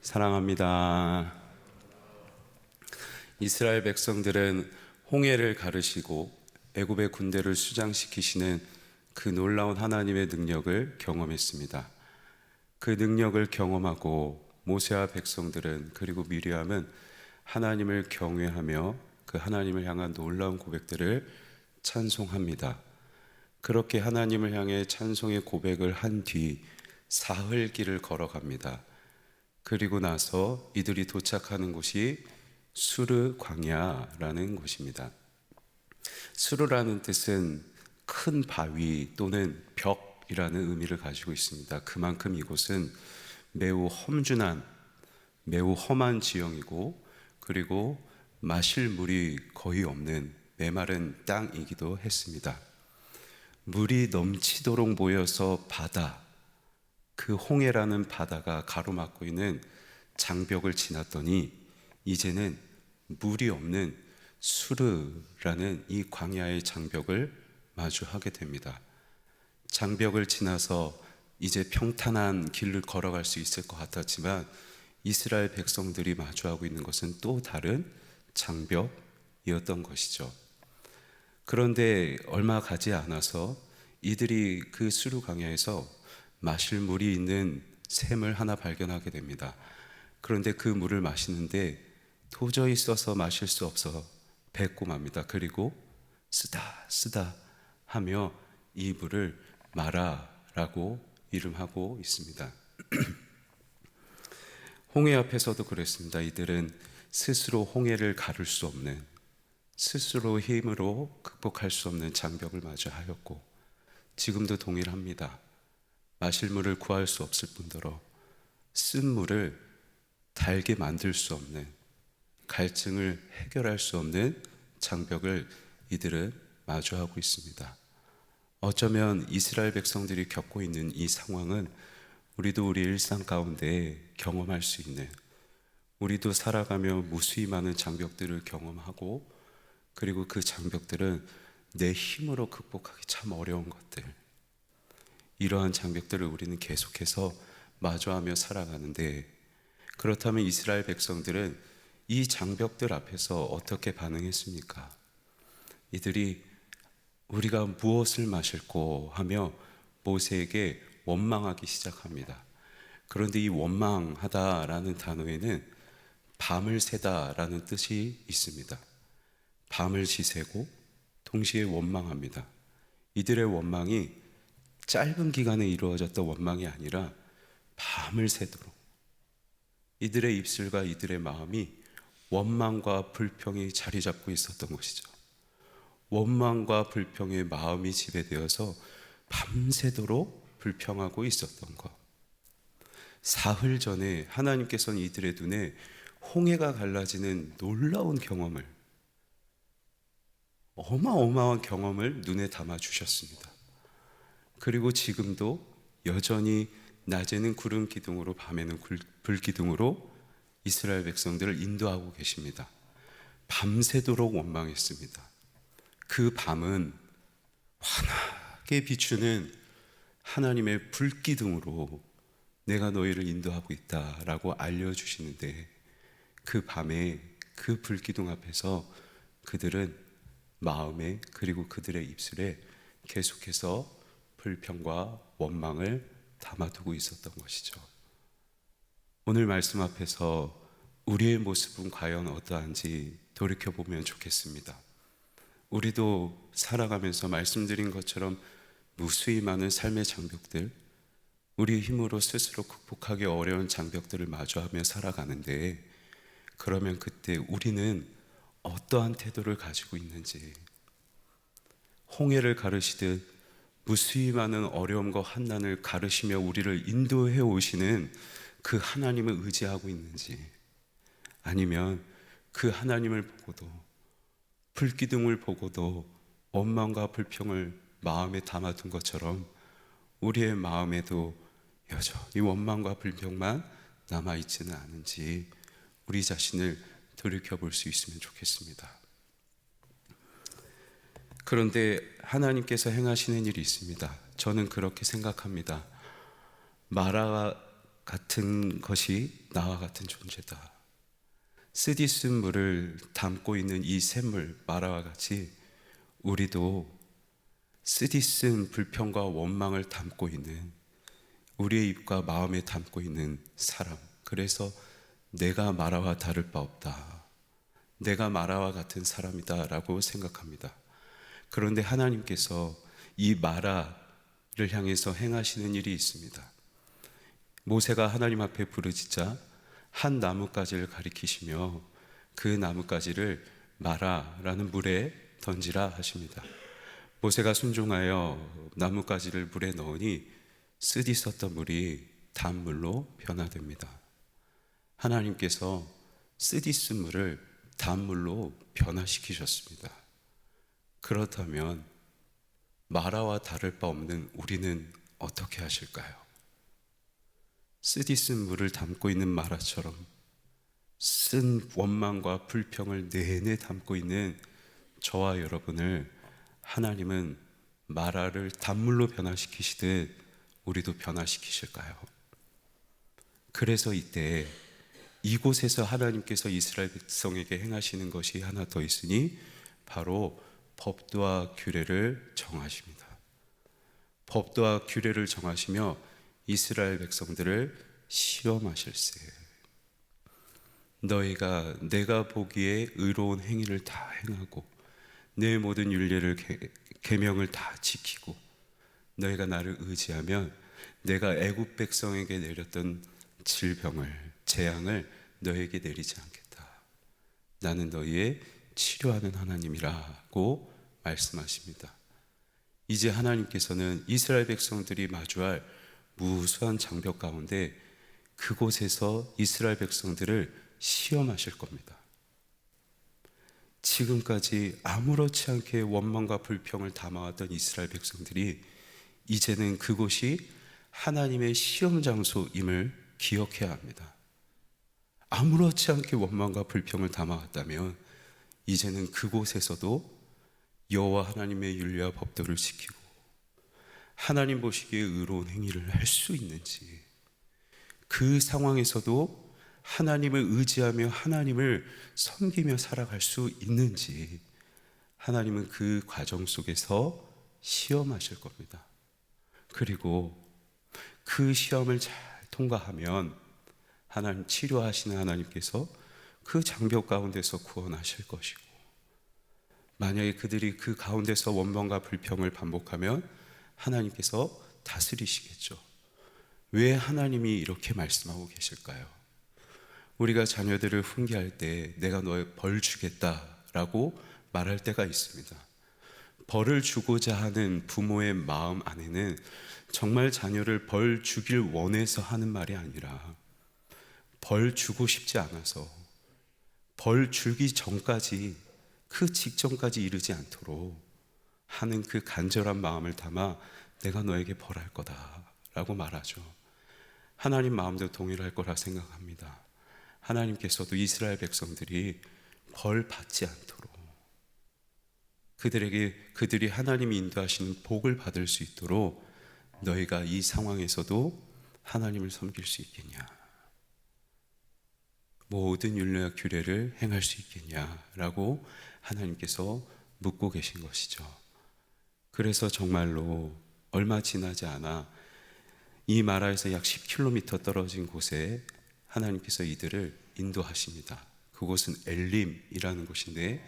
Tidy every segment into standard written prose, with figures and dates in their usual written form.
사랑합니다. 이스라엘 백성들은 홍해를 가르시고 애굽의 군대를 수장시키시는 그 놀라운 하나님의 능력을 경험했습니다. 그 능력을 경험하고 모세와 백성들은, 그리고 미리암은 하나님을 경외하며 그 하나님을 향한 놀라운 고백들을 찬송합니다. 그렇게 하나님을 향해 찬송의 고백을 한 뒤 사흘 길을 걸어갑니다. 그리고 나서 이들이 도착하는 곳이 수르 광야라는 곳입니다. 수르라는 뜻은 큰 바위 또는 벽이라는 의미를 가지고 있습니다. 그만큼 이곳은 매우 험준한, 매우 험한 지형이고, 그리고 마실 물이 거의 없는 메마른 땅이기도 했습니다. 물이 넘치도록 모여서 바다, 그 홍해라는 바다가 가로막고 있는 장벽을 지났더니 이제는 물이 없는 수르라는 이 광야의 장벽을 마주하게 됩니다. 장벽을 지나서 이제 평탄한 길을 걸어갈 수 있을 것 같았지만 이스라엘 백성들이 마주하고 있는 것은 또 다른 장벽이었던 것이죠. 그런데 얼마 가지 않아서 이들이 그 수르 광야에서 마실 물이 있는 샘을 하나 발견하게 됩니다. 그런데 그 물을 마시는데 도저히 써서 마실 수 없어 뱉고 맙니다. 그리고 쓰다 하며 이 물을 마라라고 이름하고 있습니다. 홍해 앞에서도 그랬습니다. 이들은 스스로 홍해를 가를 수 없는, 스스로 힘으로 극복할 수 없는 장벽을 마주하였고, 지금도 동일합니다. 마실 물을 구할 수 없을 뿐더러 쓴 물을 달게 만들 수 없는, 갈증을 해결할 수 없는 장벽을 이들은 마주하고 있습니다. 어쩌면 이스라엘 백성들이 겪고 있는 이 상황은 우리도 우리 일상 가운데 경험할 수 있는, 우리도 살아가며 무수히 많은 장벽들을 경험하고, 그리고 그 장벽들은 내 힘으로 극복하기 참 어려운 것들, 이러한 장벽들을 우리는 계속해서 마주하며 살아가는데, 그렇다면 이스라엘 백성들은 이 장벽들 앞에서 어떻게 반응했습니까? 이들이 우리가 무엇을 마실꼬 하며 모세에게 원망하기 시작합니다. 그런데 이 원망하다라는 단어에는 밤을 새다라는 뜻이 있습니다. 밤을 지새고 동시에 원망합니다. 이들의 원망이 짧은 기간에 이루어졌던 원망이 아니라 밤을 새도록, 이들의 입술과 이들의 마음이 원망과 불평이 자리 잡고 있었던 것이죠. 원망과 불평의 마음이 지배되어서 밤새도록 불평하고 있었던 것. 사흘 전에 하나님께서는 이들의 눈에 홍해가 갈라지는 놀라운 경험을, 어마어마한 경험을 눈에 담아 주셨습니다. 그리고 지금도 여전히 낮에는 구름 기둥으로, 밤에는 불 기둥으로 이스라엘 백성들을 인도하고 계십니다. 밤새도록 원망했습니다. 그 밤은 환하게 비추는 하나님의 불기둥으로 내가 너희를 인도하고 있다라고 알려주시는데, 그 밤에 그 불기둥 앞에서 그들은 마음에, 그리고 그들의 입술에 계속해서 불평과 원망을 담아두고 있었던 것이죠. 오늘 말씀 앞에서 우리의 모습은 과연 어떠한지 돌이켜보면 좋겠습니다. 우리도 살아가면서 말씀드린 것처럼 무수히 많은 삶의 장벽들, 우리 힘으로 스스로 극복하기 어려운 장벽들을 마주하며 살아가는데, 그러면 그때 우리는 어떠한 태도를 가지고 있는지, 홍해를 가르시듯 무수히 많은 어려움과 환난을 가르시며 우리를 인도해 오시는 그 하나님을 의지하고 있는지, 아니면 그 하나님을 보고도, 불기둥을 보고도 원망과 불평을 마음에 담아둔 것처럼 우리의 마음에도 여전히 원망과 불평만 남아있지는 않은지 우리 자신을 돌이켜볼 수 있으면 좋겠습니다. 그런데 하나님께서 행하시는 일이 있습니다. 저는 그렇게 생각합니다. 마라가 같은 것이 나와 같은 존재다. 쓰디쓴 물을 담고 있는 이 샘물 마라와 같이 우리도 쓰디쓴 불평과 원망을 담고 있는, 우리의 입과 마음에 담고 있는 사람. 그래서 내가 마라와 다를 바 없다, 내가 마라와 같은 사람이다 라고 생각합니다. 그런데 하나님께서 이 마라를 향해서 행하시는 일이 있습니다. 모세가 하나님 앞에 부르짖자 한 나뭇가지를 가리키시며 그 나뭇가지를 마라라는 물에 던지라 하십니다. 모세가 순종하여 나뭇가지를 물에 넣으니 쓰디 썼던 물이 단물로 변화됩니다. 하나님께서 쓰디 쓴 물을 단물로 변화시키셨습니다. 그렇다면 마라와 다를 바 없는 우리는 어떻게 하실까요? 쓰디쓴 물을 담고 있는 마라처럼 쓴 원망과 불평을 내내 담고 있는 저와 여러분을 하나님은 마라를 단물로 변화시키시듯 우리도 변화시키실까요? 그래서 이때 이곳에서 하나님께서 이스라엘 백성에게 행하시는 것이 하나 더 있으니 바로 법도와 규례를 정하십니다. 법도와 규례를 정하시며 이스라엘 백성들을 시험하실세. 너희가 내가 보기에 의로운 행위를 다 행하고 내 모든 율례를 계명을 다 지키고 너희가 나를 의지하면 내가 애굽 백성에게 내렸던 질병을, 재앙을 너희에게 내리지 않겠다. 나는 너희의 치료하는 하나님이라고 말씀하십니다. 이제 하나님께서는 이스라엘 백성들이 마주할 무수한 장벽 가운데 그곳에서 이스라엘 백성들을 시험하실 겁니다. 지금까지 아무렇지 않게 원망과 불평을 담아왔던 이스라엘 백성들이 이제는 그곳이 하나님의 시험 장소임을 기억해야 합니다. 아무렇지 않게 원망과 불평을 담아왔다면 이제는 그곳에서도 여호와 하나님의 율례와 법도를 지키고 하나님 보시기에 의로운 행위를 할 수 있는지, 그 상황에서도 하나님을 의지하며 하나님을 섬기며 살아갈 수 있는지 하나님은 그 과정 속에서 시험하실 겁니다. 그리고 그 시험을 잘 통과하면 하나님, 치료하시는 하나님께서 그 장벽 가운데서 구원하실 것이고, 만약에 그들이 그 가운데서 원망과 불평을 반복하면 하나님께서 다스리시겠죠. 왜 하나님이 이렇게 말씀하고 계실까요? 우리가 자녀들을 훈계할 때 내가 너의 벌 주겠다라고 말할 때가 있습니다. 벌을 주고자 하는 부모의 마음 안에는 정말 자녀를 벌 주길 원해서 하는 말이 아니라 벌 주고 싶지 않아서 벌 주기 전까지, 그 직전까지 이르지 않도록 하는 그 간절한 마음을 담아 내가 너에게 벌할 거다라고 말하죠. 하나님 마음도 동일할 거라 생각합니다. 하나님께서도 이스라엘 백성들이 벌 받지 않도록 그들이 하나님이 인도하시는 복을 받을 수 있도록 너희가 이 상황에서도 하나님을 섬길 수 있겠냐, 모든 율례와 규례를 행할 수 있겠냐라고 하나님께서 묻고 계신 것이죠. 그래서 정말로 얼마 지나지 않아 이 마라에서 약 10km 떨어진 곳에 하나님께서 이들을 인도하십니다. 그곳은 엘림이라는 곳인데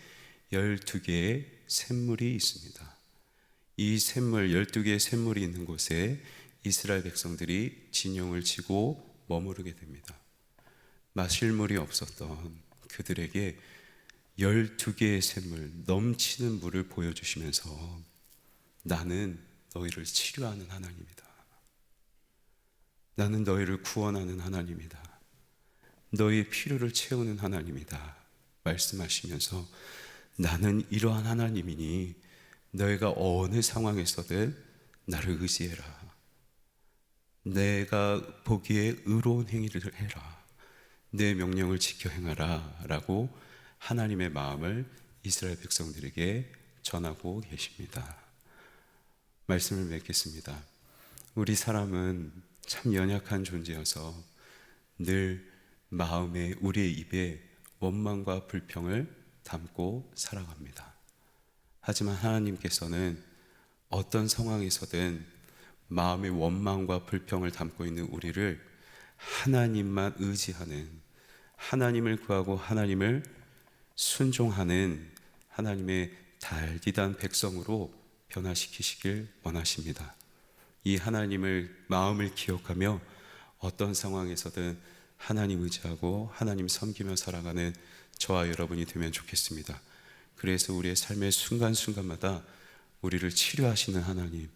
12개의 샘물이 있습니다. 이 샘물, 12개의 샘물이 있는 곳에 이스라엘 백성들이 진영을 치고 머무르게 됩니다. 마실 물이 없었던 그들에게 12개의 샘물, 넘치는 물을 보여주시면서 나는 너희를 치료하는 하나님이다. 나는 너희를 구원하는 하나님이다. 너희의 필요를 채우는 하나님이다. 말씀하시면서 나는 이러한 하나님이니 너희가 어느 상황에서든 나를 의지해라. 내가 보기에 의로운 행위를 해라. 내 명령을 지켜 행하라 라고 하나님의 마음을 이스라엘 백성들에게 전하고 계십니다. 말씀을 맺겠습니다. 우리 사람은 참 연약한 존재여서 늘 마음에 우리의 입에 원망과 불평을 담고 살아갑니다. 하지만 하나님께서는 어떤 상황에서든 마음의 원망과 불평을 담고 있는 우리를 하나님만 의지하는, 하나님을 구하고 하나님을 순종하는 하나님의 달디단 백성으로 변화시키시길 원하십니다. 이 하나님을 마음을 기억하며 어떤 상황에서든 하나님 의지하고 하나님 섬기며 살아가는 저와 여러분이 되면 좋겠습니다. 그래서 우리의 삶의 순간순간마다 우리를 치료하시는 하나님,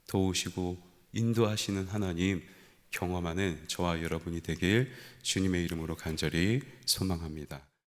도우시고 인도하시는 하나님 경험하는 저와 여러분이 되길 주님의 이름으로 간절히 소망합니다.